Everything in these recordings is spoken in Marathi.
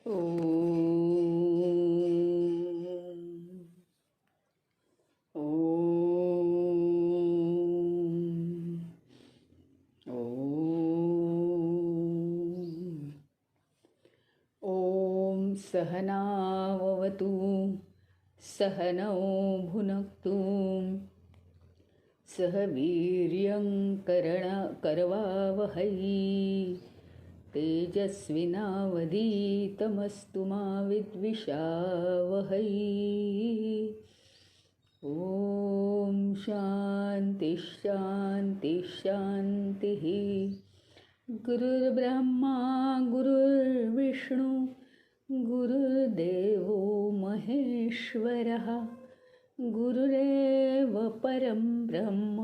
ओम सहनाववतु सहनौ भुनक्तु सह वीर्यं करवावहै तेजस्विनावधीतमस्तु मा विद्विषावहै। ॐ शान्ति शान्ति शान्तिः। गुरुर्ब्रह्मा गुरुर्विष्णु गुरुर्देवो महेश्वरः गुरुरेव परं ब्रह्म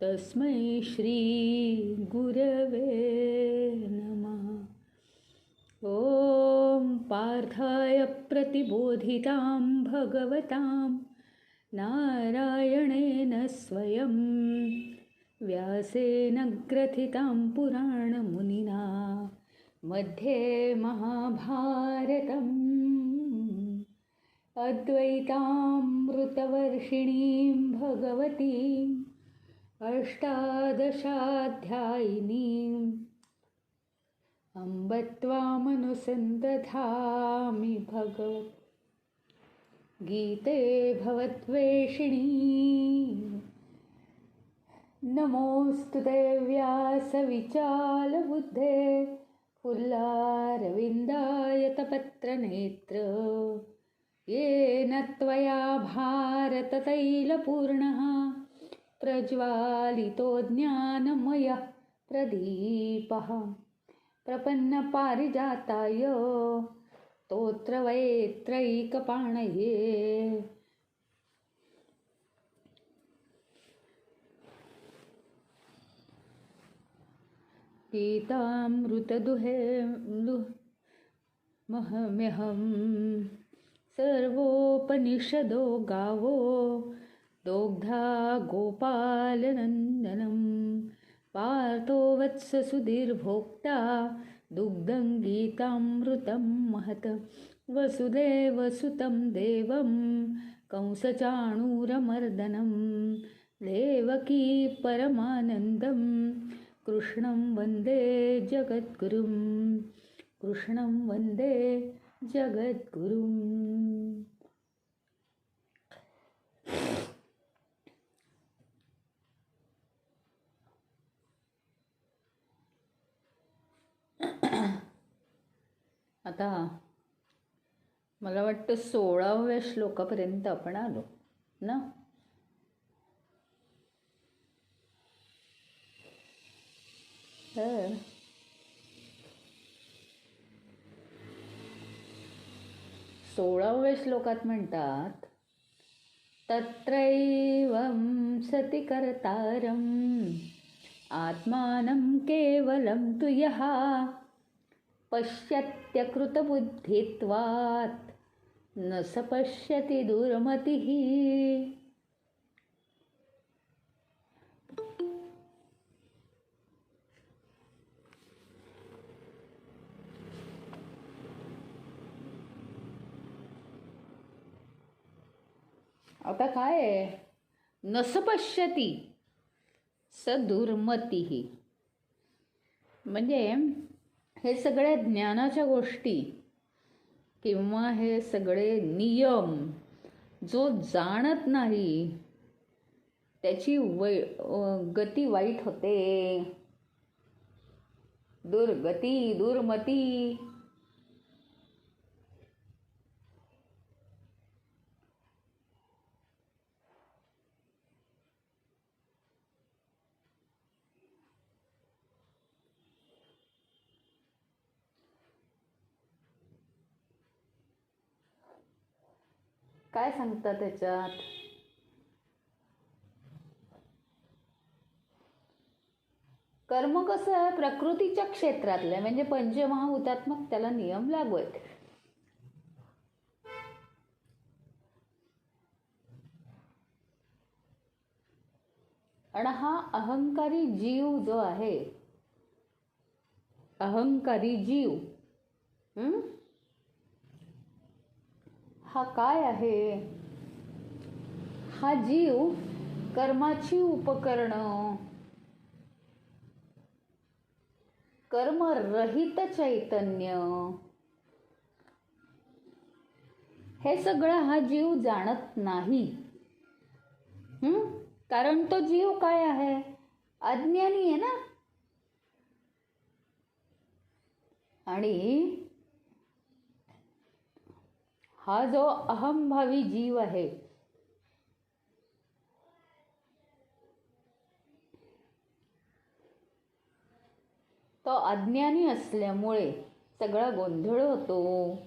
तस्मै श्री गुरवे नमः। ॐ पार्थाय प्रतिबोधितां भगवतां नारायणेन स्वयं व्यासेन ग्रथितां पुराणमुनिना मध्ये महाभारतम् अद्वैतामृतवर्षिणीं भगवतीम् अष्टादशाध्यायिनीम् अम्ब त्वामनुसन्दधामि भगवद्गीते भवद्वेषिणी। नमोऽस्तु ते व्यासविचालबुद्धे फुल्लारविन्दायतपत्रनेत्र येन त्वया भारततैलपूर्णः प्रज्वालितो ज्ञानमयः प्रदीपः प्रपन्नपारिजाताय स्तोत्रवेत्रैकपाणये गीतामृतदुहे महम्यहं सर्वोपनिषदो गावो दोग्धा गोपालनन्दनं पार्थो वत्स सुधीर्भोक्ता दुग्धं गीतामृतं महत् वसुदेवसुतं देवं कंसचाणूरमर्दनं देवकी परमानन्दं कृष्णं वन्दे जगद्गुरुं कृष्णं वन्दे जगद्गुरुं। आता मला वाटतं 16व्या श्लोकापर्यंत आपण आलो ना. तर 16व्या श्लोकात म्हणतात तत्रैवं सति कर्तारं आत्मानं केवलं तु यः पश्यत्यकृतबुद्धित्वात् न स पश्यति दुर्मतिः। आता काय आहे, न स पश्यति स दुर्मतिः, म्हणजे हे सगळ्या ज्ञानाच्या गोष्टी किंवा हे सगळे नियम जो जाणत नाही त्याची गती वाईट होते, दुर्गती दुर्मती. काय सांगतात त्याच्यात, कर्म कसं आहे प्रकृतीच्या क्षेत्रातलं म्हणजे पंचमहाभूतात्मक त्याला नियम लागू आहेत. आणि हा अहंकारी जीव जो आहे, अहंकारी जीव हं? हा काय आहे? हा जीव कर्माची उपकरणं, कर्मरहित चैतन्य, हे सगळं हा जीव जाणत नाही. कारण तो जीव काय आहे? अज्ञानी आहे ना. आणि हा जो अहंभावी जीव आहे, तो अज्ञानी असल्यामुळे सगळा गोंधळ होतो.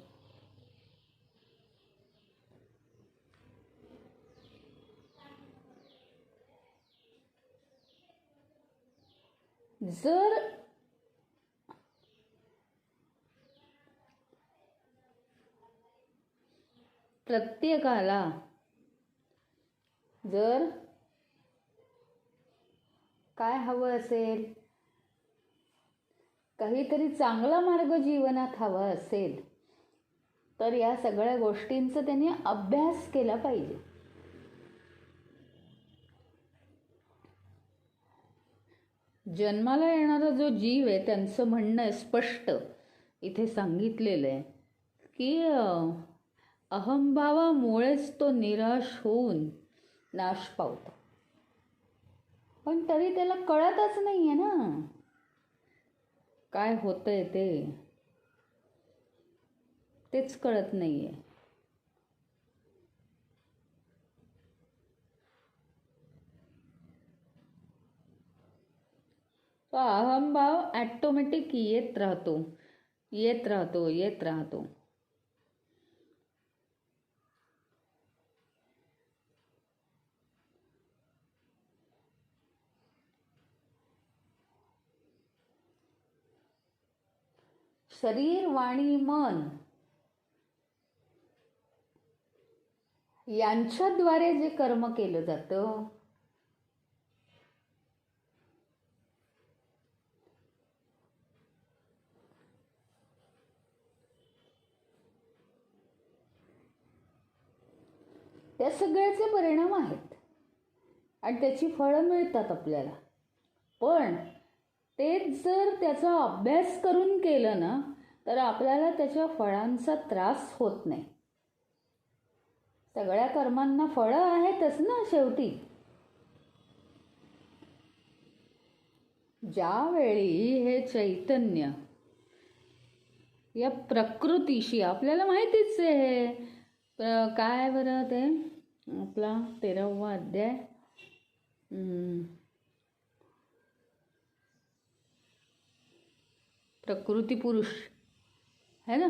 जर प्रत्येकाला जर काय हवं असेल, काहीतरी चांगला मार्ग जीवनात हवा असेल, तर या सगळ्या गोष्टींचा त्यांनी अभ्यास केला पाहिजे. जन्माला येणारा जो जीव आहे त्यांचं म्हणणं स्पष्ट इथे सांगितलेलं आहे की अहंभावामुळेच तो निराश होऊन नाश पावतो. पण तरी त्याला कळतच नाही आहे ना काय होतंय तेच कळत नाही आहे. तो अहंभाव ॲटोमॅटिक येत राहतो. शरीर, वाणी, मन यांच्याद्वारे जे कर्म केलं जातं, त्या सगळ्याचे परिणाम आहेत आणि त्याची फळं मिळतात आपल्याला. पण तेच जर त्याचा अभ्यास करून केलं ना तर आपल्याला त्याच्या फळांचा त्रास होत नाही. सगळ्या कर्मांना फळं आहेतच ना शेवटी. ज्यावेळी हे चैतन्य या प्रकृतीशी, आपल्याला माहितीच आहे काय बरं ते आपला 13वा अध्याय, प्रकृती पुरुष है ना,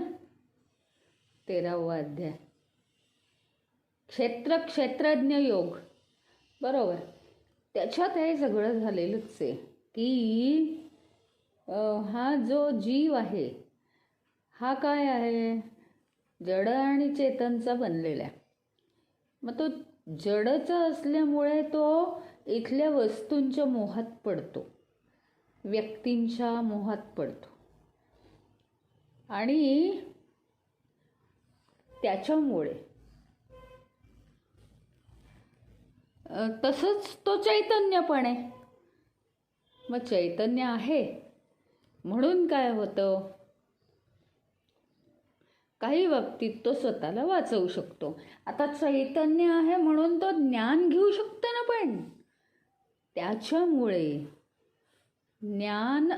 13वा अध्याय, क्षेत्रज्ञ योग, बरोबर. त्याच्यात हे सगळं झालेलंच आहे की हा जो जीव आहे हा काय आहे? जड आणि चेतनचा बनलेला आहे. मग तो जडचा असल्यामुळे तो इथल्या वस्तूंच्या मोहात पडतो, व्यक्तींच्या मोहात पडतो आणि त्याच्यामुळे तसंच तो चैतन्य पण आहे. मग चैतन्य आहे म्हणून काय होतं? काही बाबतीत तो स्वतःला वाचवू शकतो. आता चैतन्य आहे म्हणून तो ज्ञान घेऊ शकतो ना, पण त्याच्यामुळे ज्ञान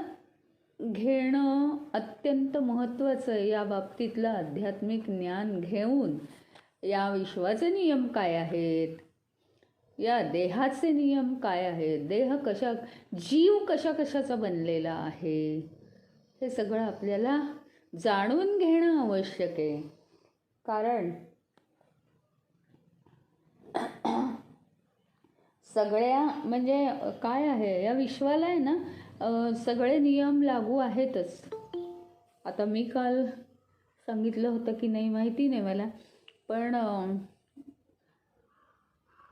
घेणं अत्यंत महत्त्वाचं आहे. या बाबतीतलं आध्यात्मिक ज्ञान घेऊन या विश्वाचे नियम काय आहेत, या देहाचे नियम काय आहेत, जीव कशाचा बनलेला आहे, हे सगळं आपल्याला जाणून घेणं आवश्यक आहे. कारण सगळ्या म्हणजे काय आहे, या विश्वाला आहे ना सगळे नियम लागू आहेतच. आता मी काल सांगितलं होतं की नाही माहिती नाही मला, पण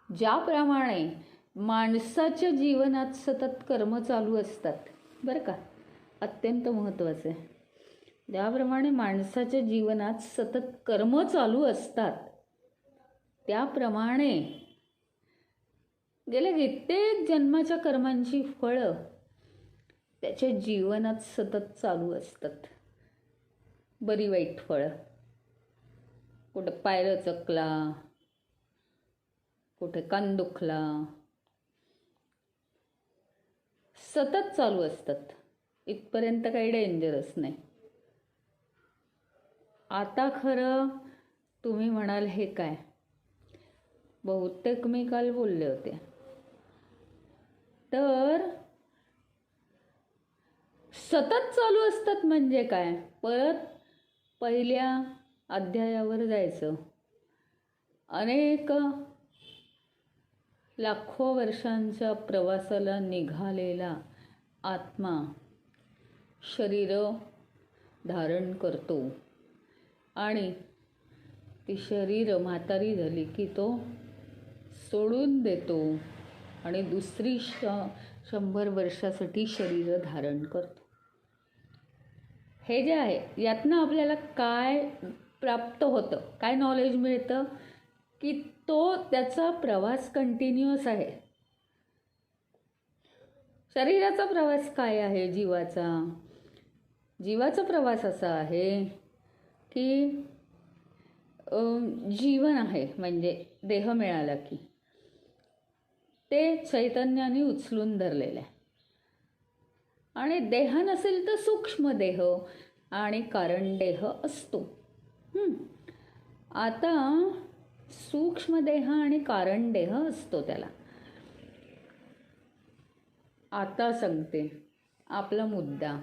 ज्याप्रमाणे माणसाच्या जीवनात सतत कर्म चालू असतात बरं का, अत्यंत महत्त्वाचं आहे. ज्याप्रमाणे माणसाच्या जीवनात सतत कर्म चालू असतात, त्याप्रमाणे गेल्या कित्येक जन्माच्या कर्मांची फळं त्याच्या जीवनात सतत चालू असतात. बरी वाईट फळं. कुठं पाय लचकला, कुठे कान दुखला, सतत चालू असतात. इथपर्यंत काही डेंजरस नाही. आता खरं तुम्ही म्हणाल हे काय, बहुतेक मी काल बोलले होते. तर सतत चालू असतात म्हणजे काय, परत पहिल्या अध्यायावर जायचं. अनेक लाखो वर्षांच्या प्रवासाला निघालेला आत्मा शरीर धारण करतो आणि ती शरीर म्हातारी झाली की तो सोडून देतो आणि दुसरी 100 वर्षासाठी शरीर धारण करतो. हे जे आहे यातनं आपल्याला काय प्राप्त होतं, काय नॉलेज मिळतं, की तो त्याचा प्रवास कंटिन्युअस आहे. शरीराचा प्रवास काय आहे, जीवाचा प्रवास असा आहे की जीवन आहे म्हणजे देह मिळाला की ते चैतन्याने उचलून धरलेलं आहे. आणि देह नसेल तर सूक्ष्म देह आणि कारण देह असतो. आता सूक्ष्म देह आणि कारण देह असतो त्याला. आता सांगते आपला मुद्दा,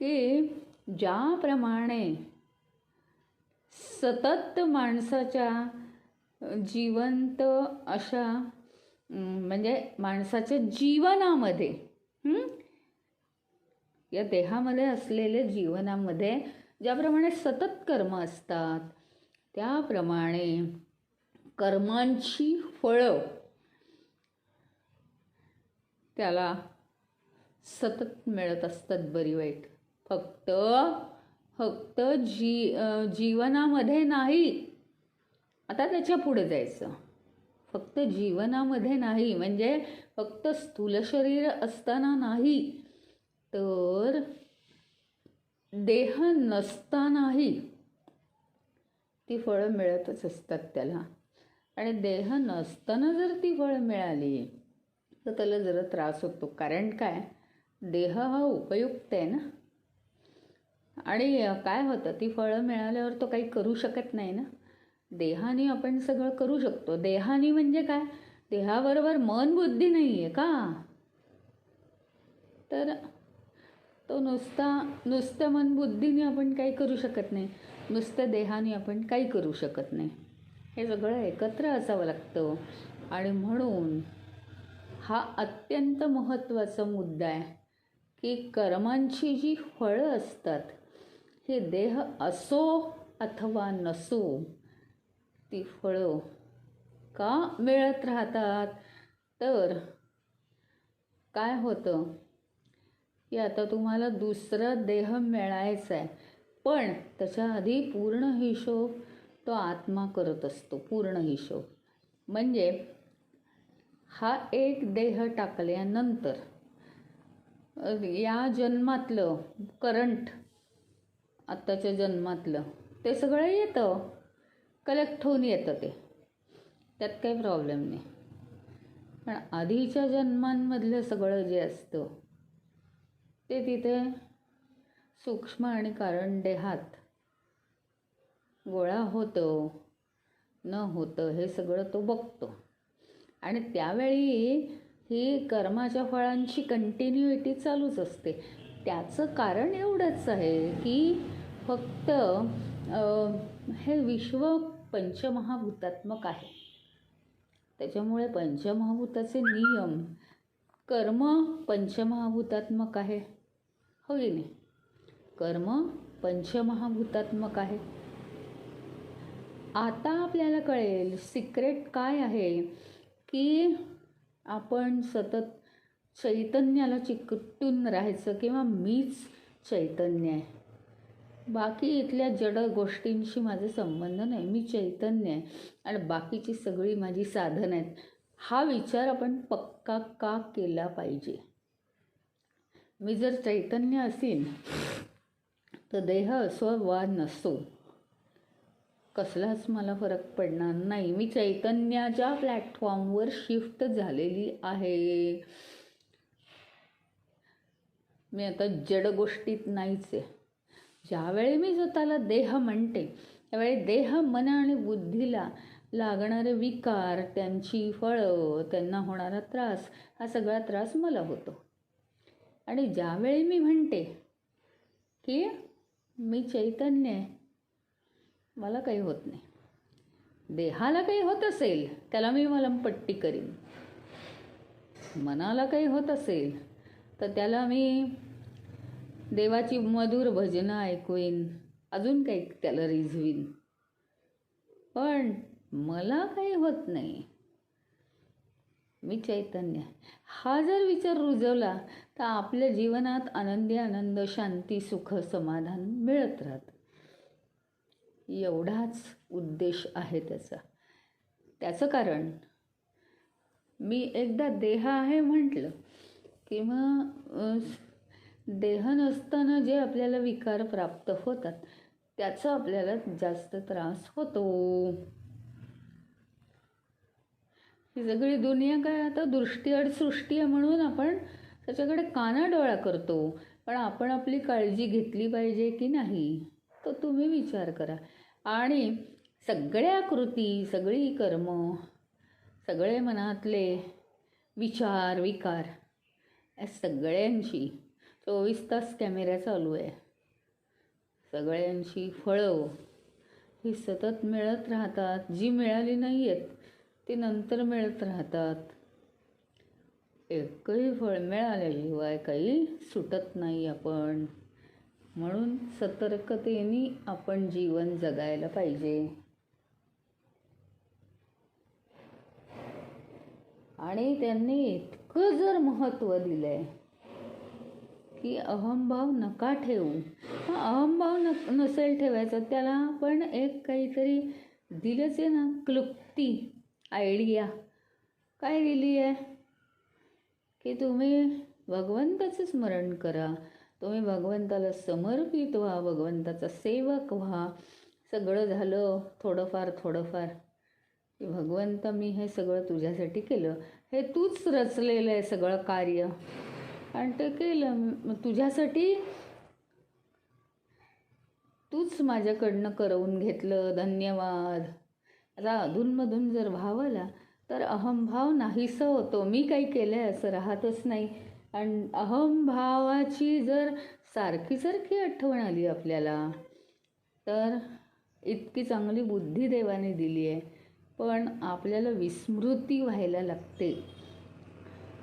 की ज्याप्रमाणे सतत माणसाच्या जिवंत अशा म्हणजे माणसाच्या जीवनामध्ये, या देहामध्ये असलेल्या जीवनामध्ये ज्याप्रमाणे सतत कर्म असतात, त्याप्रमाणे कर्मांची फळं त्याला सतत मिळत असतात, बरी वाईट. फक्त जीवनामध्ये नाही. आता त्याच्या पुढे जायचं. फक्त जीवनामध्ये नाही म्हणजे फक्त स्थूल शरीर असताना नाही, तर देह नसतानाही ती फळं मिळतच असतात त्याला. आणि देह नसताना जर ती फळं मिळाली तर त्याला जरा त्रास होतो. कारण काय, देह हा उपयुक्त आहे ना. आणि काय होतं, ती फळं मिळाल्यावर तो काही करू शकत नाही ना. देहाने आपण सगळं करू शकतो. देहाने म्हणजे काय, देहाबरोबर मन बुद्धी नाही आहे का, तर तो नुसत्या मन बुद्धीने आपण काही करू शकत नाही, नुसत्या देहाने आपण काही करू शकत नाही. हे सगळं एकत्र असावं लागतं. आणि म्हणून हा अत्यंत महत्त्वाचा मुद्दा आहे की कर्मांची जी फळं असतात, हे देह असो अथवा नसो, ती फळं का मिळत राहतात. तर काय होतं की आता तुम्हाला दुसरा देह मिळायचा आहे, पण त्याच्या आधी पूर्ण हिशोब तो आत्मा करत असतो. पूर्ण हिशोब म्हणजे हा एक देह टाकल्यानंतर या जन्मातलं करंट, आत्ताच्या जन्मातलं ते सगळं येतं, कलेक्ट होऊन येतं ते, त्यात काही प्रॉब्लेम नाही. पण आधीच्या जन्मांमधलं सगळं जे असतं ते तिथे सूक्ष्म आणि कारण देहात गोळा होतं न होतं हे सगळं तो बघतो. आणि त्यावेळी ही कर्माच्या फळांची कंटिन्युइटी चालूच असते. त्याचं कारण एवढंच आहे की फक्त हे विश्व पंचमहाभूतात्मक आहे. त्याच्यामुळे पंचमहाभूताचे नियम, कर्म पंचमहाभूतात्मक आहे, हो की नाही. कर्म पंचमहाभूतात्मक आहे. आता आपल्याला कळेल सिक्रेट काय आहे की आपण सतत चैतन्याला चिकटून राहायचं, किंवा मीच चैतन्य आहे. बाकी इथल्या जड गोष्टींशी माझा संबंध नाही. मी चैतन्य आहे आणि बाकीची सगळी माझी साधनं आहेत. हा विचार आपण पक्का का केला पाहिजे? मी जर चैतन्य असेन तर देह असो वा नसो कसलाच मला फरक पडणार नाही. मी चैतन्याच्या प्लॅटफॉर्मवर शिफ्ट झालेली आहे. मी आता जड गोष्टीत नाहीच आहे. ज्यावेळी मी स्वतःला देह म्हणते त्यावेळी देह, मन आणि बुद्धीला लागणारे विकार, त्यांची फळं, त्यांना होणारा त्रास, हा सगळा त्रास मला होतो. आणि ज्यावेळी मी म्हणते की मी चैतन्य आहे, मला काही होत नाही. देहाला काही होत असेल त्याला मी मलमपट्टी करीन. मनाला काही होत असेल तर त्याला मी देवाची मधुर भजनं ऐकवीन, अजून काही त्याला रिझवीन. पण मला काही होत नाही. मी चैतन्य. हा जर विचार रुजवला तर आपल्या जीवनात आनंदी आनंद, शांती, सुख, समाधान मिळत राहतं. एवढाच उद्देश आहे त्याचा. त्याचं कारण मी एकदा देह आहे म्हटलं की मग देह नसताना जे आपल्याला विकार प्राप्त होतात त्याचा आपल्याला जास्त त्रास होतो. ही सगळी दुनिया काय आता दृष्टी आणि सृष्टी आहे म्हणून आपण त्याच्याकडे कानाडोळा करतो. पण आपण आपली काळजी घेतली पाहिजे की नाही तो तुम्ही विचार करा. आणि सगळ्या कृती, सगळी कर्म, सगळे मनातले विचार, विकार या सगळ्यांची 24 तास कॅमेरा चालू आहे. सगळ्यांची फळं ही सतत मिळत राहतात. जी मिळाली नाही आहेत ती नंतर मिळत राहतात. एकही फळ मिळाल्याशिवाय काही सुटत नाही आपण. म्हणून सतर्कतेने आपण जीवन जगायला पाहिजे. आणि त्यांनी इतकं जर महत्त्व दिलं आहे की अहंभाव नका ठेवू. अहंभाव नसेल ठेवायचा, त्याला पण एक काहीतरी दिलंच आहे ना, क्लुप्ती, आयडिया. काय दिली आहे की तुम्ही भगवंताचं स्मरण करा, तुम्ही भगवंताला समर्पित व्हा, भगवंताचा सेवक व्हा. सगळं झालं थोडंफार की भगवंत मी हे सगळं तुझ्यासाठी केलं, हे तूच रचलेलं आहे सगळं कार्य आणि ते केलं तुझ्यासाठी, तूच माझ्याकडनं करवून घेतलं, धन्यवाद. आता अधूनमधून जर भाव आला तर अहंभाव नाहीसा होतो. मी काही केलं आहे असं राहतच नाही. आणि अहंभावाची जर सारखी सारखी आठवण आली आपल्याला तर इतकी चांगली बुद्धी देवाने दिली आहे, पण आपल्याला विस्मृती व्हायला लागते.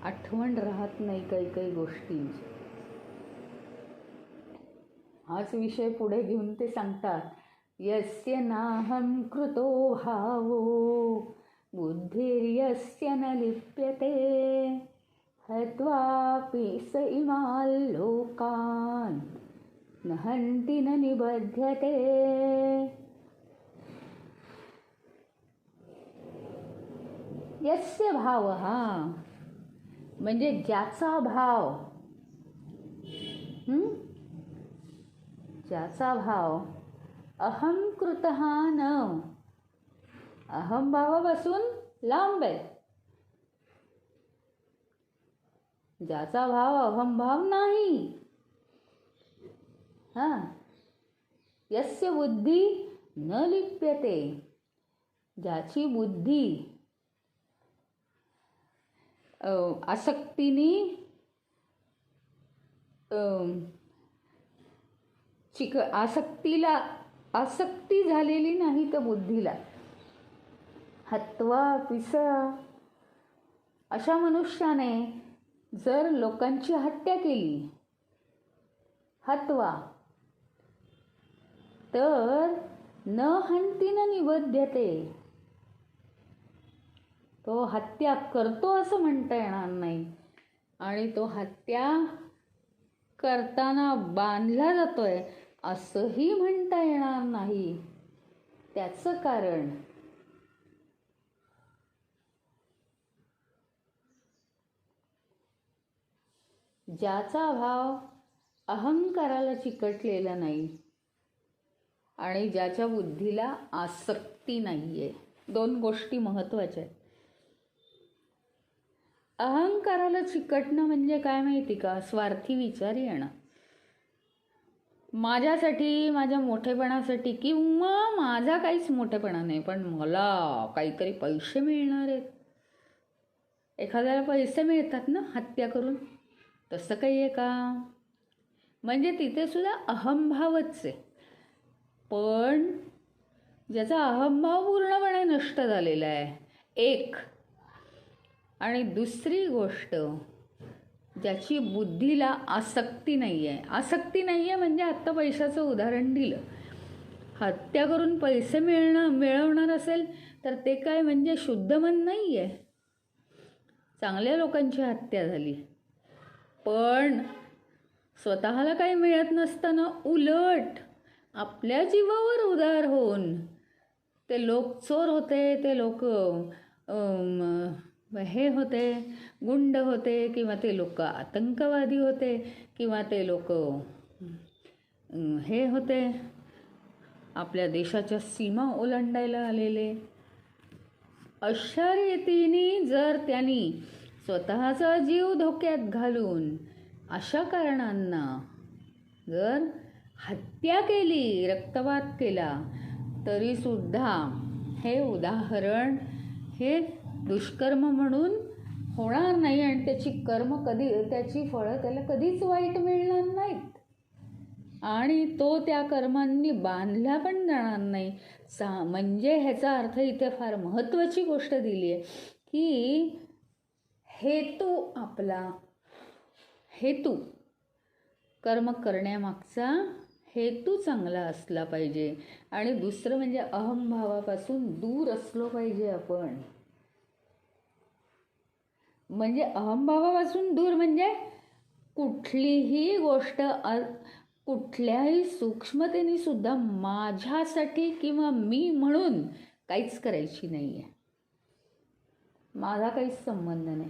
आठवण राहत नाही काही काही गोष्टींची. हाच विषय पुढे घेऊन ते सांगतात, यस्य नाहं कृतो भावो बुद्धिर्यस्य न लिप्यते हत्वापि स इमान् लोकान् न हन्ति न निबध्यते. यस्य भावः म्हणजे ज्याचा भाव, ज्याचा भाव अहं कृतः न, अहंभावापासून लांब आहे. ज्याचा भाव अहंभाव नाही. यस्य बुद्धी न लिप्यते, ज्याची बुद्धी आसक्तीने आसक्ती झालेली नाही तर बुद्धीला. हत्वा पिस, अशा मनुष्याने जर लोकांची हत्या केली, हत्वा, तर न हन्ति न निबध्यते, तो हत्या करतो असं म्हणता येणार नाही. आणि तो हत्या करताना बांधला जातोय असंही म्हणता येणार नाही. त्याचं कारण ज्याचा भाव अहंकाराला चिकटलेला नाही आणि ज्याच्या बुद्धीला आसक्ती नाही आहे. 2 गोष्टी महत्त्वाच्या आहेत. अहंकाराला चिकटणं म्हणजे काय माहिती का? स्वार्थी विचार येणं. माझ्यासाठी, माझ्या मोठेपणासाठी, किंवा माझा काहीच मोठेपणा नाही पण मला काहीतरी पैसे मिळणार आहेत. एखाद्याला पैसे मिळतात ना हत्या करून, तसं काही आहे का? म्हणजे तिथे सुद्धा अहंभावच आहे. पण ज्याचा अहंभाव पूर्णपणे नष्ट झालेला आहे एक. आणि दुसरी गोष्ट, ज्याची बुद्धीला आसक्ती नाही आहे. आसक्ती नाही आहे म्हणजे आत्ता पैशाचं उदाहरण दिलं. हत्या करून पैसे मिळवणार असेल तर ते काय म्हणजे शुद्ध मन नाही आहे. चांगल्या लोकांची हत्या झाली पण स्वतःला काही मिळत नसताना उलट आपल्या जीवावर उदार होऊन ते लोक चोर होते, ते लोक हे होते, गुंड होते, किंवा ते लोक आतंकवादी होते, किंवा ते लोक हे होते आपल्या देशाच्या सीमा ओलांडायला आलेले. अशा रीतीने जर त्यांनी स्वतःचा जीव धोक्यात घालून अशा कारणांना जर हत्या केली, रक्तपात केला, तरीसुद्धा हे उदाहरण हे दुष्कर्म म्हणून होणार नाही आणि त्याची फळं त्याला कधीच वाईट मिळणार नाहीत आणि तो त्या कर्मांनी बांधला पण जाणार नाही. म्हणजे ह्याचा अर्थ इथे फार महत्त्वाची गोष्ट दिली आहे की हेतू कर्म करण्यामागचा हेतू चांगला असला पाहिजे. आणि दुसरं म्हणजे अहंभावापासून दूर असलो पाहिजे आपण. म्हणजे अहंभावापासून दूर म्हणजे कुठलीही गोष्ट कुठल्याही सूक्ष्मतेने सुद्धा माझ्यासाठी किंवा मी म्हणून काहीच करायची नाही आहे. माझा काहीच संबंध नाही.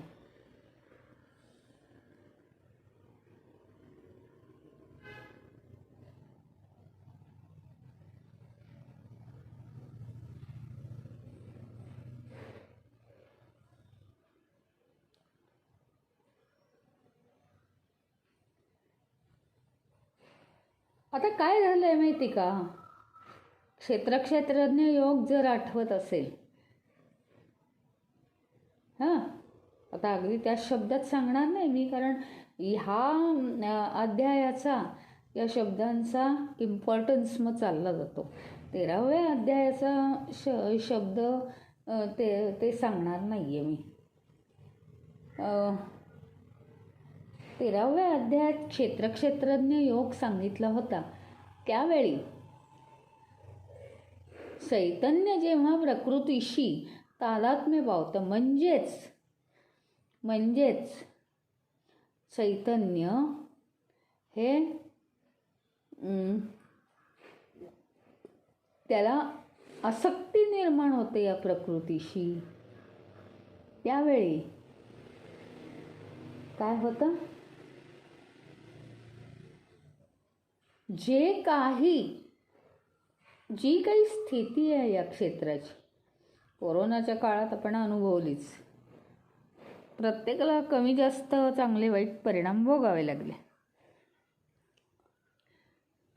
आता काय झालं आहे माहिती का? क्षेत्रज्ञ योग जर आठवत असेल, आता अगदी त्या शब्दात सांगणार नाही मी, कारण ह्या अध्यायाचा, या शब्दांचा इम्पॉर्टन्स मग चालला जातो. 13व्या अध्यायाचा शब्द ते सांगणार नाही आहे मी. 13व्या अध्यायात क्षेत्रज्ञ योग सांगितला होता. त्यावेळी चैतन्य जेव्हा प्रकृतीशी तादात्म्य पावतं, म्हणजेच चैतन्य हे त्याला आसक्ती निर्माण होते या प्रकृतीशी. त्यावेळी काय होतं? जी काही स्थिती आहे या क्षेत्राची, कोरोनाच्या काळात आपण अनुभवलीच. प्रत्येकाला कमी जास्त चांगले वाईट परिणाम भोगावे लागले.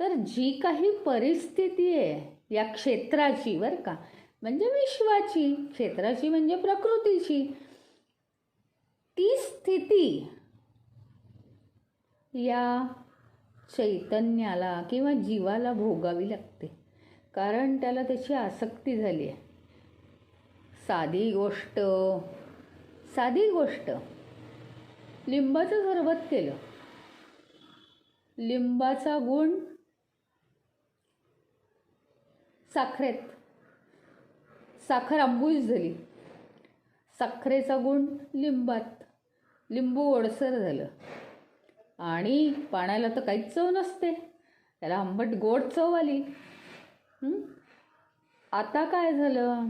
तर जी काही परिस्थिती आहे या क्षेत्राची, बरं का, म्हणजे विश्वाची, क्षेत्राची म्हणजे प्रकृतीची, ती स्थिती या चैतन्याला किंवा जीवाला भोगावी लागते, कारण त्याला त्याची आसक्ती झाली आहे. साधी गोष्ट, लिंबाचं सरबत केलं, लिंबाचा गुण साखरेत, साखर आंबूस झाली, साखरेचा गुण लिंबात, लिंबू ओडसर झालं आणि पाण्याला तर काहीच चव नसते. त्याला आंबट गोड चव आली. आता काय झालं,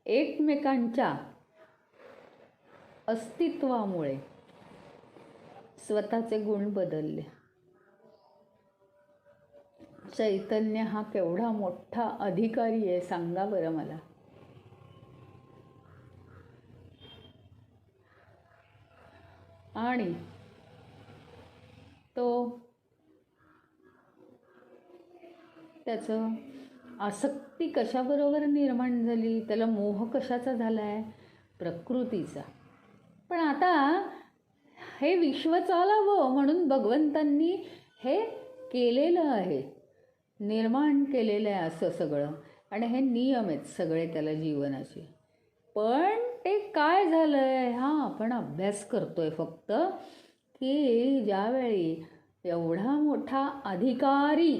एकमेकांच्या अस्तित्वामुळे स्वतःचे गुण बदलले. चैतन्य हा केवढा मोठा अधिकारी आहे सांगा बरं मला. आणि तो त्याचं आसक्ती कशाबरोबर निर्माण झाली, त्याला मोह कशाचा झाला आहे, प्रकृतीचा. पण आता हे विश्व चालावं म्हणून भगवंतांनी हे केलेलं आहे, निर्माण केलेलं आहे असं सगळं. आणि हे नियम आहेत सगळे त्याला जीवनाचे. पण ते काय झालं आहे हा आपण अभ्यास करतोय फक्त, की ज्यावेळी एवढा मोठा अधिकारी,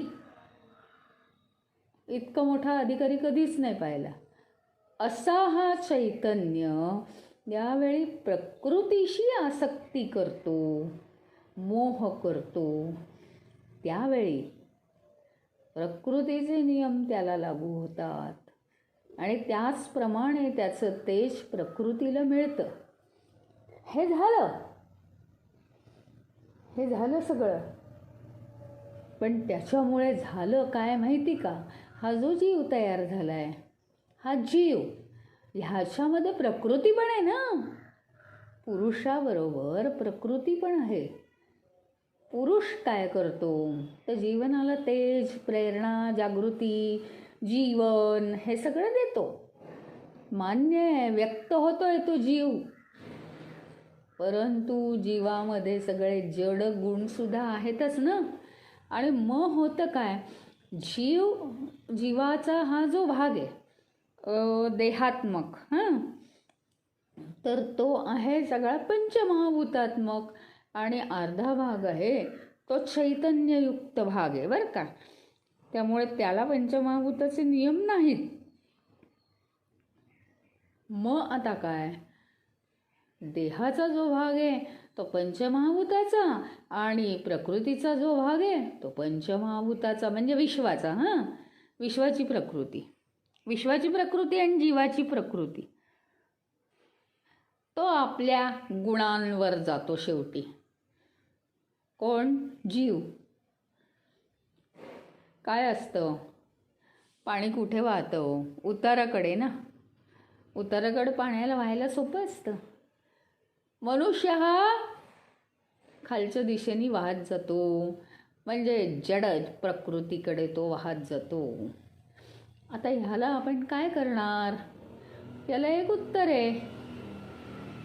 इतका मोठा अधिकारी कधीच नाही पाहिला असा हा चैतन्य यावेळी प्रकृतीशी आसक्ती करतो, मोह करतो, त्यावेळी प्रकृतीचे नियम त्याला लागू होतात आणि त्याचप्रमाणे त्याचं तेज प्रकृतीला मिळतं. हे झालं सगळं. पण त्याच्यामुळे झालं काय माहिती का, हा जो जीव तयार झाला आहे, हा जीव ह्याच्यामध्ये प्रकृती पण आहे ना, पुरुषाबरोबर प्रकृती पण आहे. पुरुष काय करतो तर जीवनाला तेज, प्रेरणा, जागृती, जीवन हे सगळं देतो. मान्य आहे, व्यक्त होतोय तो जीव. परंतु जीवामध्ये सगळे जड गुणसुद्धा आहेतच ना. आणि मग होतं काय, जीवाचा हा जो भाग आहे देहात्मक, तर तो आहे सगळा पंचमहाभूतात्मक. आणि अर्धा भाग आहे तो चैतन्ययुक्त भाग आहे बरं का. त्यामुळे त्याला पंचमहाभूताचे नियम नाहीत. मग आता काय, देहाचा जो भाग आहे तो पंचमहाभूताचा आणि प्रकृतीचा जो भाग आहे तो पंचमहाभूताचा म्हणजे विश्वाचा. विश्वाची प्रकृती आणि जीवाची प्रकृती. तो आपल्या गुणांवर जातो शेवटी. कोण, जीव. काय असतं, पाणी कुठे वाहतं, उताराकडे ना. उताराकडे पाण्याला व्हायला सोपं असतं. मनुष्य हा खालच्या दिशेने वाहत जातो, म्हणजे जड प्रकृतीकडे तो वाहत जातो. आता ह्याला आपण काय करणार, याला एक उत्तर आहे,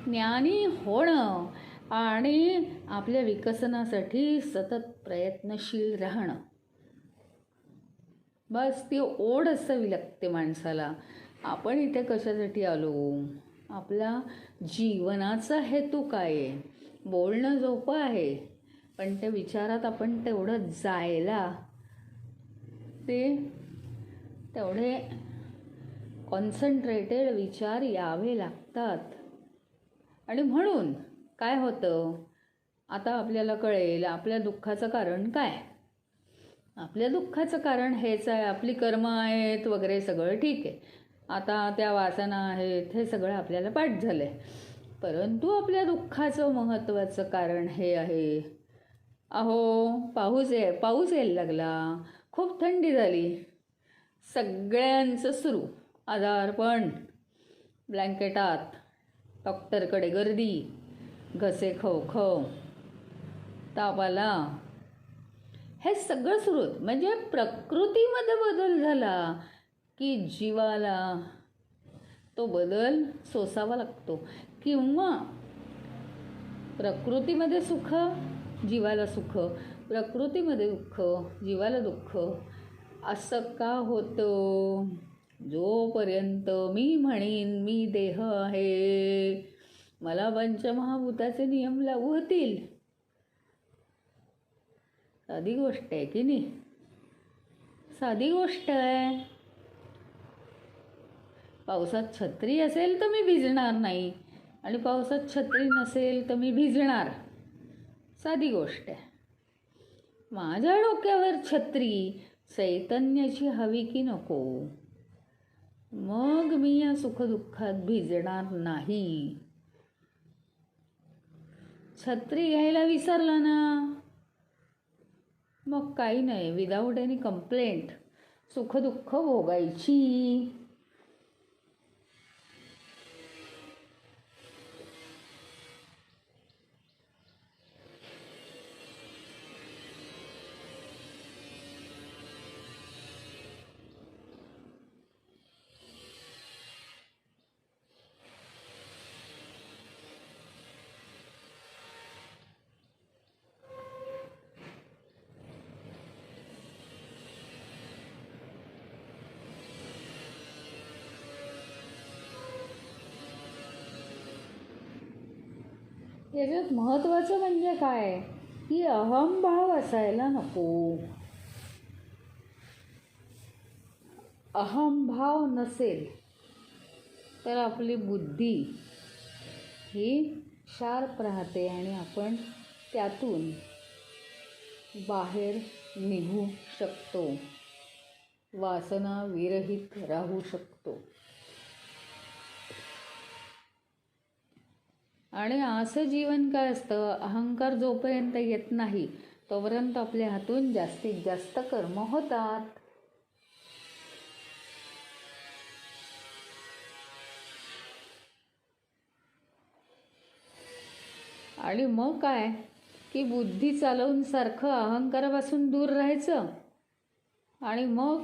ज्ञानी होणं आणि आपल्या विकसनासाठी सतत प्रयत्नशील राहणं. बस ती ओढ असावी लागते माणसाला. आपण इथे कशासाठी आलो, आपला जीवनाचा हेतू काय आहे. बोलणं सोपं आहे, पण त्या विचारात आपण तेवढं जायला तेवढे कॉन्सन्ट्रेटेड विचार यावे लागतात. आणि म्हणून काय होतं, आता आपल्याला कळेल आपल्या दुःखाचं कारण काय. आपल्या दुःखाचं कारण हेच आहे, आपली कर्म आहेत वगैरे सगळं ठीक आहे. आता त्या वासना आहेत हे सगळं आपल्याला पाठ झालं आहे. परंतु आपल्या दुःखाचं महत्त्वाचं कारण हे आहे, अहो पाऊस यायला लागला, खूप थंडी झाली, सगळ्यांचं सुरू आजारपण, ब्लँकेटात, डॉक्टरकडे गर्दी, घसे खवखव, ताप आला, हे सगळं सुरू होतं. म्हणजे प्रकृतीमध्ये बदल झाला की जीवाला तो बदल सोसावा लागतो. किंवा प्रकृतीमध्ये सुख, जीवाला सुख, प्रकृतीमध्ये दुःख, जीवाला दुःख, असं का होतं. जोपर्यंत मी म्हणीन मी देह आहे, मला पंचमहाभूताचे नियम लागू होतील. साधी गोष्ट आहे की नाही, साधी गोष्ट आहे. पावसात छत्री असेल तर मी भिजणार नाही आणि पावसात छत्री नसेल तर मी भिजणार. साधी गोष्ट आहे. माझ्या डोक्यावर छत्री चैतन्याची हवी की नको, मग मी या सुखदुःखात भिजणार नाही. छत्री घ्यायला विसरला ना, मग काही नाही, विदाऊट एनी कंप्लेंट सुखदुःख भोगायची. याच्यात महत्त्वाचं म्हणजे काय की अहंभाव असायला नको. अहंभाव नसेल तर आपली बुद्धी ही शार्प राहते आणि आपण त्यातून बाहेर निघू शकतो, वासना विरहित राहू शकतो. आणि असं जीवन काय असतं, अहंकार जोपर्यंत येत नाही तोपर्यंत आपल्या हातून जास्तीत जास्त कर्म होतात. आणि मग काय की बुद्धी चालवून सारखं अहंकारापासून दूर राहायचं आणि मग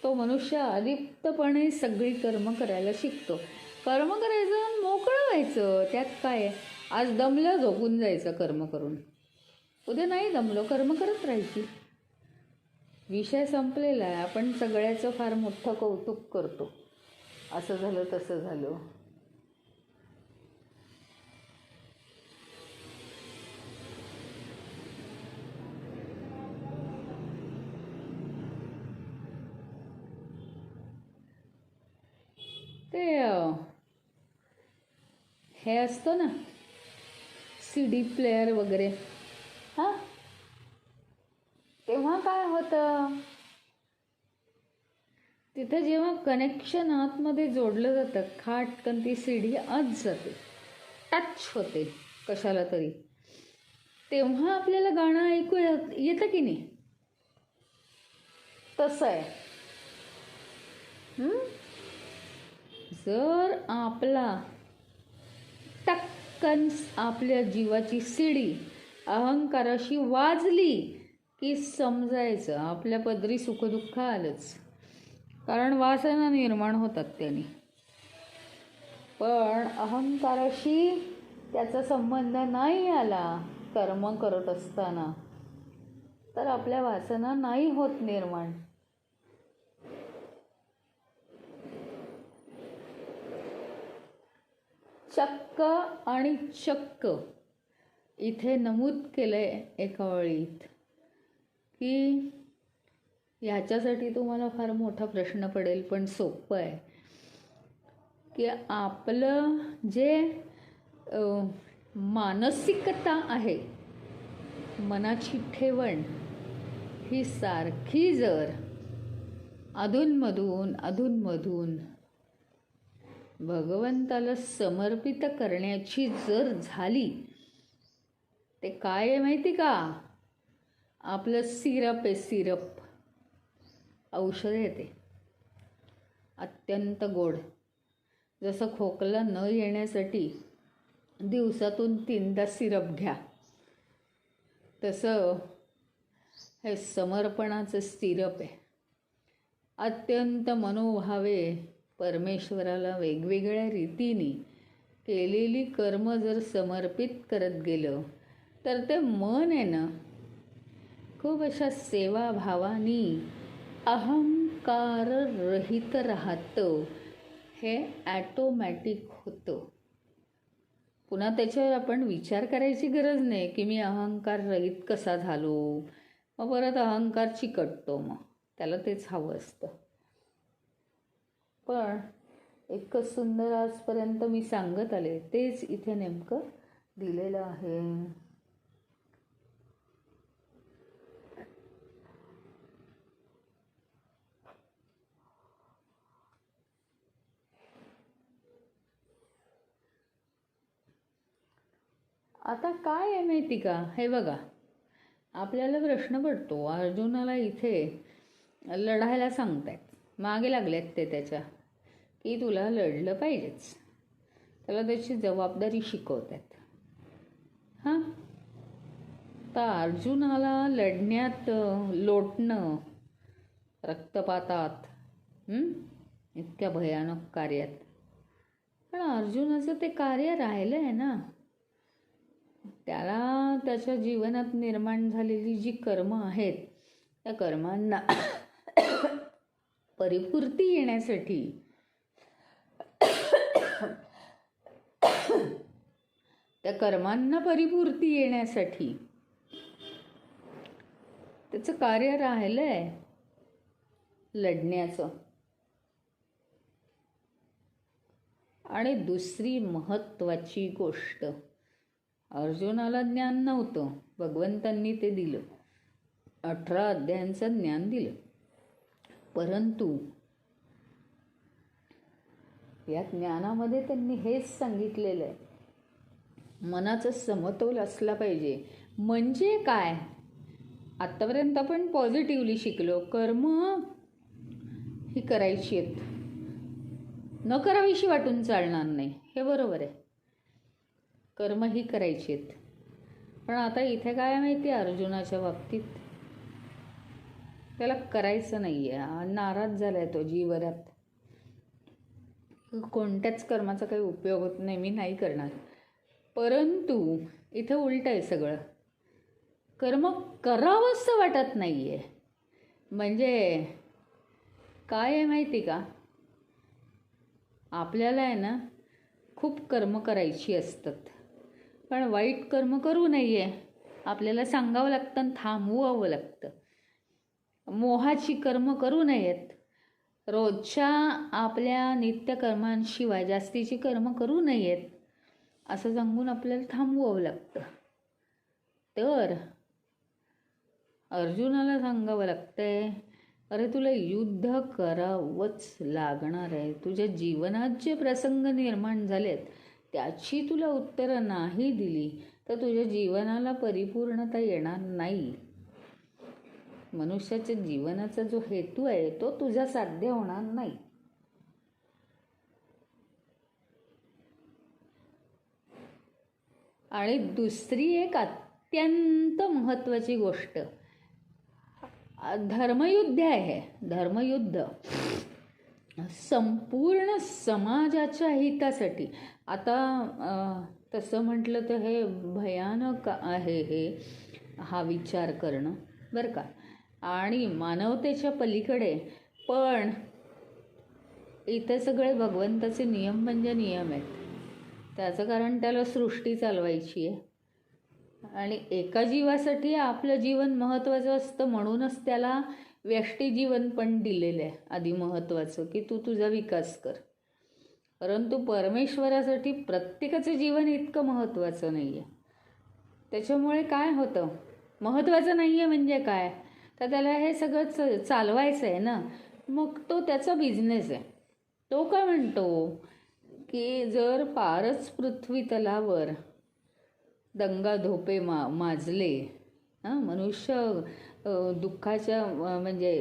तो मनुष्य अलिप्तपणे सगळी कर्म करायला शिकतो. कर्म करायचं आणि मोकळं व्हायचं, त्यात काय. आज दमलं झोपून जायचं कर्म करून, उद्या नाही दमलो कर्म करत राहायची. विषय संपलेला आहे. आपण सगळ्याचं फार मोठं कौतुक करतो, असं झालं तसं झालं. ते हे असतं ना CD प्लेअर वगैरे, हां, तेव्हा काय होतं, तिथे जेव्हा कनेक्शन आतमध्ये जोडलं जातं, खाटकन ती CD आत जाते, टच होते कशाला तरी, तेव्हा आपल्याला गाणं ऐकू येतं की नाही. तसं आहे. जर आपला टक्कन आपल्या जीवाची सीडी अहंकाराशी वाजली की समजायचं आपल्या पदरी सुखदुःख आलंच, कारण वासना निर्माण होतात त्याने. पण अहंकाराशी त्याचा संबंध नाही आला कर्म करत असताना तर आपल्या वासना नाही होत निर्माण. चक्क आणि चक्क इथे नमूद केलं आहे एका ओळीत की ह्याच्यासाठी तुम्हाला फार मोठा प्रश्न पडेल, पण सोपं आहे की आपलं जे मानसिकता आहे, मनाची ठेवण ही सारखी जर अधूनमधून भगवंताला समर्पित करण्याची जर झाली, ते काय आहे माहिती का, आपलं सिरप आहे, सिरप औषध आहे ते, अत्यंत गोड. जसं खोकला न येण्यासाठी दिवसातून 3दा सिरप घ्या, तसं हे समर्पणाचं सिरप आहे. अत्यंत मनोभावे परमेश्वराला वेगवेगळ्या रीतीने केलेली कर्म जर समर्पित करत गेलं तर ते मन आहे ना खूप अशा सेवाभावानी अहंकार रहित राहतं. हे ॲटोमॅटिक होतं. पुन्हा त्याच्यावर आपण विचार करायची गरज नाही की मी अहंकार रहित कसा झालो, मग परत अहंकार चिकटतो, मग त्याला तेच हवं असतं. पण इतकं सुंदर आजपर्यंत मी सांगत आले तेच इथे नेमकं दिलेलं आहे. आता काय आहे माहिती का, हे बघा, आपल्याला प्रश्न पडतो. अर्जुनाला इथे लढायला सांगतायत, मागे लागलेत ते त्याच्या, की तुला लढलं पाहिजेच. त्याला त्याची जबाबदारी शिकवत आहेत. हां, तर अर्जुनाला लढण्यात लोटणं रक्तपातात, इतक्या भयानक कार्यात, पण अर्जुनाचं ते कार्य राहिलं आहे ना. त्याला त्याच्या जीवनात निर्माण झालेली जी कर्म आहेत, त्या कर्मांना परिपूर्ती येण्यासाठी, त्या कर्मांना परिपूर्ती येण्यासाठी त्याचं कार्य राहिलं आहे लढण्याचं. आणि दुसरी महत्त्वाची गोष्ट, अर्जुनाला ज्ञान नव्हतं, भगवंतांनी ते दिलं, 18 अध्यायांचं ज्ञान दिलं. परंतु या ज्ञानामध्ये त्यांनी हेच सांगितलेलं आहे, मनाचा समतोल असला पाहिजे. म्हणजे काय, आत्तापर्यंत आपण पॉझिटिव्हली शिकलो, कर्म ही करायची आहेत, न करावीशी वाटून चालणार नाही, हे बरोबर आहे, कर्म ही करायची आहेत. पण आता इथे काय माहिती, अर्जुनाच्या बाबतीत त्याला करायचं नाही आहे, नाराज झाला आहे तो जीवनात, कोणत्याच कर्माचा काही उपयोग होत नाही, मी नाही करणार. परंतु इथं उलट आहे सगळं, कर्म करावंसं वाटत नाही आहे. म्हणजे काय आहे माहिती का, आपल्याला आहे ना खूप कर्म करायची असतात, पण वाईट कर्म करू नये, आपल्याला सांगावं लागतं आणि थांबवावं लागतं. मोहाची कर्म करू नयेत, रोजच्या आपल्या नित्यकर्मांशिवाय जास्तीची कर्म करू नयेत, असं सांगून आपल्याला थांबवावं लागतं. तर अर्जुनाला सांगावं लागतंय, अरे तुला युद्ध करावंच लागणार आहे. तुझ्या जीवनात जे प्रसंग निर्माण झालेत त्याची तुला उत्तरं नाही दिली तर तुझ्या जीवनाला परिपूर्णता येणार नाही. मनुष्याच्या जीवनाचा जो हेतू आहे तो तुझा साध्य होणार नाही. आणि दुसरी एक अत्यंत महत्त्वाची गोष्ट, धर्मयुद्ध आहे. धर्मयुद्ध संपूर्ण समाजाच्या हितासाठी. आता तसं म्हटलं तर हे भयानक आहे हा विचार करणं, बरं का, आणि मानवतेच्या पलीकडे. पण इथे सगळे भगवंताचे नियम म्हणजे नियम आहेत. त्याचं कारण त्याला सृष्टी चालवायची आहे आणि एका जीवासाठी आपलं जीवन महत्त्वाचं असतं, म्हणूनच त्याला व्यष्टी जीवन पण दिलेलं आहे आधी महत्त्वाचं, की तू तुझा विकास कर. परंतु परमेश्वरासाठी प्रत्येकाचं जीवन इतकं महत्त्वाचं नाही आहे. त्याच्यामुळे काय होतं, महत्त्वाचं नाही आहे म्हणजे काय, तर त्याला हे सगळं चालवायचं आहे ना, मग तो त्याचा बिझनेस आहे. तो काय म्हणतो की जर पारच पृथ्वी तलावर दंगाधोपे माजले, मनुष्य दुःखाच्या म्हणजे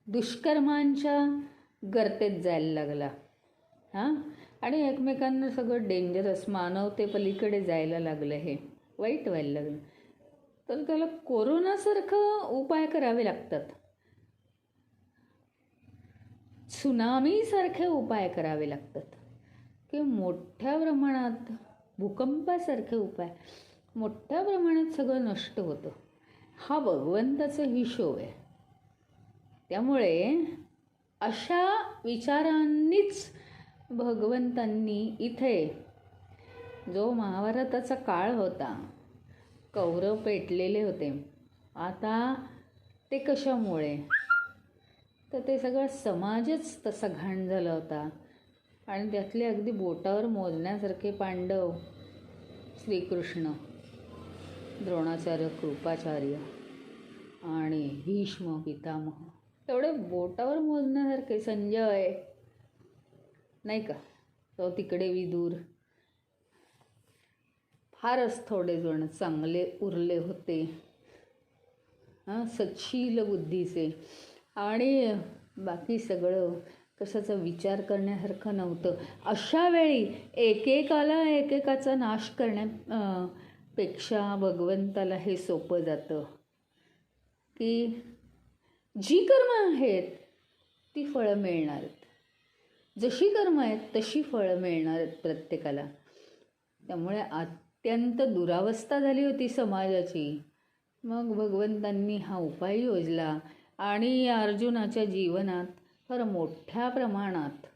दुष्कर्मांच्या गर्तेत जायला लागला, आणि एकमेकांना सगळं डेंजरस मानवते पलीकडे जायला लागलं, हे वाईट व्हायला लागलं, तर त्याला कोरोनासारखं उपाय करावे लागतात, त्सुनामीसारखे उपाय करावे लागतात, की मोठ्या प्रमाणात भूकंपासारखे उपाय, मोठ्या प्रमाणात सगळं नष्ट होतं. हा भगवंताचा हिशोब आहे. त्यामुळे अशा विचारांनीच भगवंतांनी इथे जो महाभारताचा काळ होता, कौरव पेटलेले होते, आता ते कशामुळे, तर ते सगळं समाजच तसा घाण झाला होता. आणि त्यातले अगदी बोटावर मोजण्यासारखे पांडव, श्रीकृष्ण, द्रोणाचार्य, कृपाचार्य आणि भीष्म पितामह, तेवढे बोटावर मोजण्यासारखे, संजय नाही का, तो तिकडे विदूर, फारच थोडे जण चांगले उरले होते, सच्छील बुद्धीचे, आणि बाकी सगळं कशाचा विचार करण्यासारखं नव्हतं. अशा वेळी एकेकाला एकेकाचा नाश करण्यापेक्षा भगवंताला हे सोपं जातं की जी कर्म आहेत ती फळं मिळणार आहेत, जशी कर्म आहेत तशी फळं मिळणार आहेत प्रत्येकाला. त्यामुळे अत्यंत दुरावस्था झाली होती समाजाची. मग भगवंतांनी हा उपाय योजला आणि अर्जुनाच्या जीवनात फार मोठ्या प्रमाणात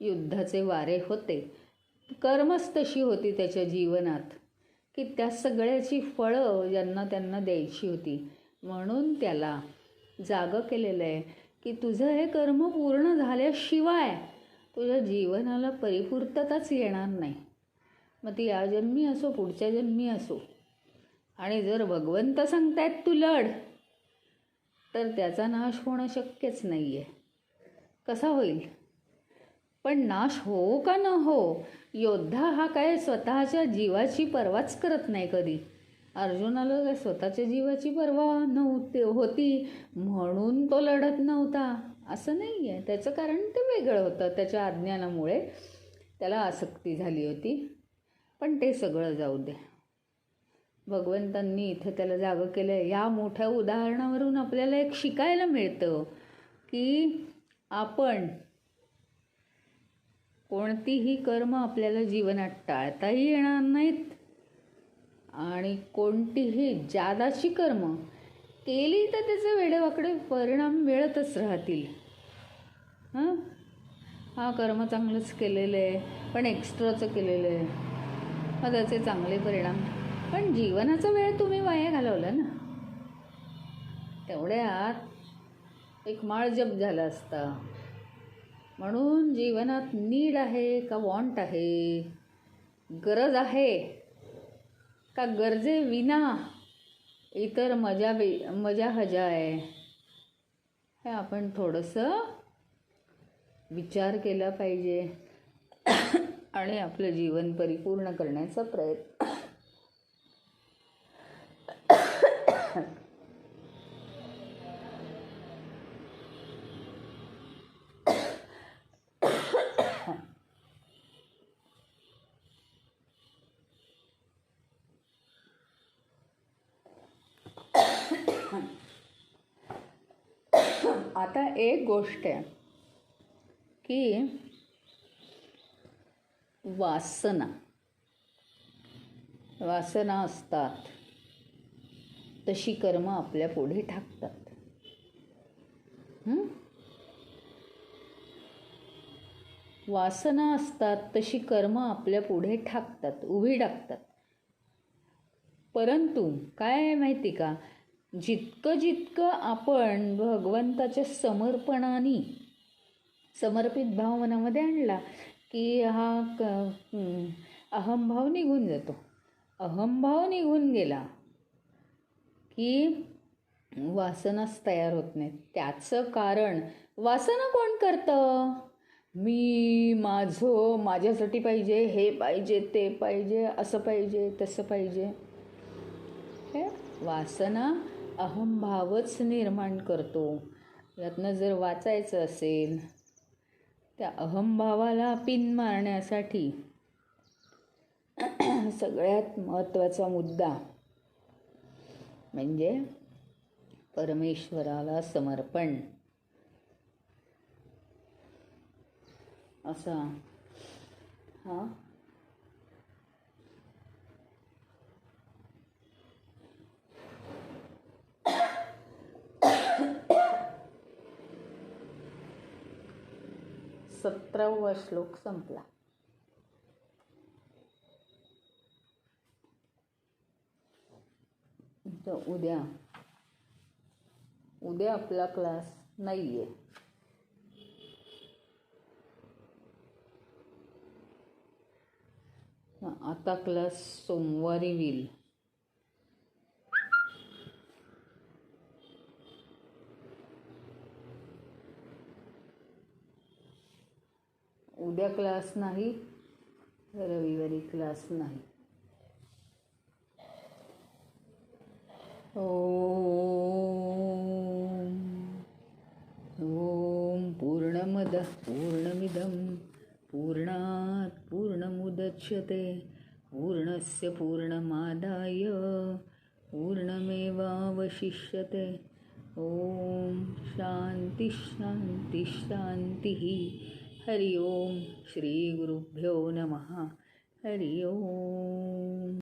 युद्धाचे वारे होते. कर्मच तशी होती त्याच्या जीवनात की त्या सगळ्याची फळं ज्यांना त्यांना द्यायची होती. म्हणून त्याला जागं केलेलं आहे की तुझं हे कर्म पूर्ण झाल्याशिवाय तुझ्या जीवनाला परिपूर्तताच येणार नाही. मग ती या जन्मी असो पुढच्या जन्मी असो. आणि जर भगवंत सांगतायत तू लढ, तर त्याचा नाश होणं शक्यच नाही आहे. कसा होईल? पण नाश हो का न हो, योद्धा हा काय स्वतःच्या जीवाची पर्वाच करत नाही कधी. अर्जुनाला काय स्वतःच्या जीवाची पर्वा नव्हती होती म्हणून तो लढत नव्हता असं नाही आहे. त्याचं कारण ते वेगळं होतं. त्याच्या अज्ञानामुळे त्याला आसक्ती झाली होती. पण ते सगळं जाऊ दे. भगवंतांनी इथे त्याला जागं केलं आहे. या मोठ्या उदाहरणावरून आपल्याला एक शिकायला मिळतं की आपण कोणतीही कर्म आपल्याला जीवनात टाळताही येणार नाहीत आणि कोणतीही जादाची कर्म केली तर त्याचे वेडेवाकडे परिणाम मिळतच राहतील. हा कर्म चांगलंच केलेलं आहे पण एक्स्ट्राचं केलेलं आहे, मग त्याचे चांगले परिणाम. पण जीवनाचा वेळ तुम्ही वाया घालवला ना. तेवढ्यात एक माळ जप झाला असता. म्हणून जीवनात नीड आहे का वॉन्ट आहे, गरज आहे का गरजेविना इतर मजा हजा आहे, हे आपण थोडंसं विचार केला पाहिजे आणि आपलं जीवन परिपूर्ण करण्याचा प्रयत्न. आता एक गोष्ट आहे की वासना असतात तशी कर्म आपल्या पुढे ठाकतात. वासना असतात तशी कर्म आपल्या पुढे ठाकतात, उभी टाकतात. परंतु काय आहे माहिती का, जितकं आपण भगवंताच्या समर्पित भाव मनामध्ये आणला की हा अहंभाव निघून जातो. अहंभाव निघून गेला की वासनाच तयार होत नाहीत. त्याचं कारण वासना कोण करतं? मी माझ्यासाठी पाहिजे, हे पाहिजे, ते पाहिजे, असं पाहिजे, तसं पाहिजे. हे वासना अहंभावच निर्माण करतो. यातनं जर वाचायचं असेल, त्या अहंभावाला पिन मारण्यासाठी सगळ्यात महत्त्वाचा मुद्दा म्हणजे परमेश्वराला समर्पण. असा हा 17वा श्लोक संपला. तर उद्या आपला क्लास नाही आहे. आता क्लास सोमवारी होईल. उद्या क्लास नाही, रविवारी क्लास नाही. ॐ पूर्णमदः पूर्णमिदं पूर्णात् पूर्णमुदच्यते पूर्णस्य पूर्णमादाय पूर्णमेवावशिष्यते. ॐ शान्ति शान्ति शान्तिः. हरि ओम. श्री गुरुभ्यो नमः. हरि ओम.